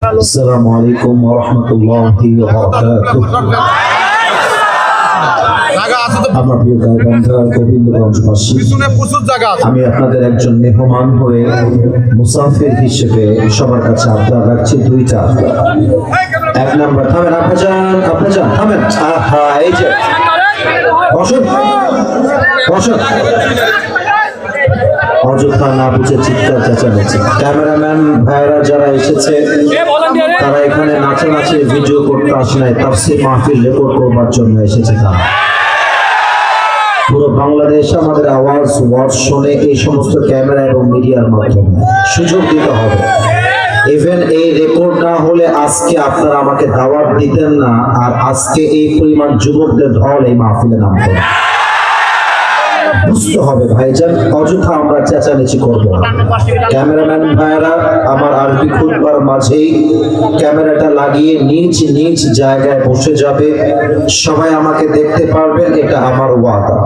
আসসালামু আলাইকুম ওয়া রাহমাতুল্লাহি ওয়া বারাকাতুহু। আমার প্রিয় গাইবান্ধা গোবিন্দগঞ্জবাসী, আমি আপনাদের একজন মেহমান হয়ে মুসাফির হিসেবে সবার কাছে আবদার রাখছি দুইটা। এক নাম্বার, থামেন আপনি যান থামেন। এই যে বসুন বসুন। অযথা না বুঝে চিৎকার চেঁচামেচি। ক্যামেরাম্যান ভাইরা যারা এসেছে তারা এখানে নাচানাচি ভিডিও করতে আসে নাই, তাফসীর মাহফিল রেকর্ড করবার জন্য এসেছে। তারা পুরো বাংলাদেশ আমাদের আওয়াজ শুনে এই সমস্ত ক্যামেরা এবং মিডিয়ার মাধ্যমে সুযোগ দিতে হবে। ইভেন এই রেকর্ড না হলে আজকে আপনারা আমাকে দাওয়াত দিতেন না, আর আজকে এই পরিমাণ যুবকদের ঢল এই মাহফিলে নামতো না। বুঝতে হবে ভাইজান, অযথা আমরা চেঁচামেচি করবো না। ক্যামেরাম্যান ভাইরা আমার আরবি খুতবার মাঝেই ক্যামেরাটা লাগিয়ে নিজ নিজ জায়গায় বসে যাবে, সবাই আমাকে দেখতে পারবেন, এটা আমার ওয়াদা।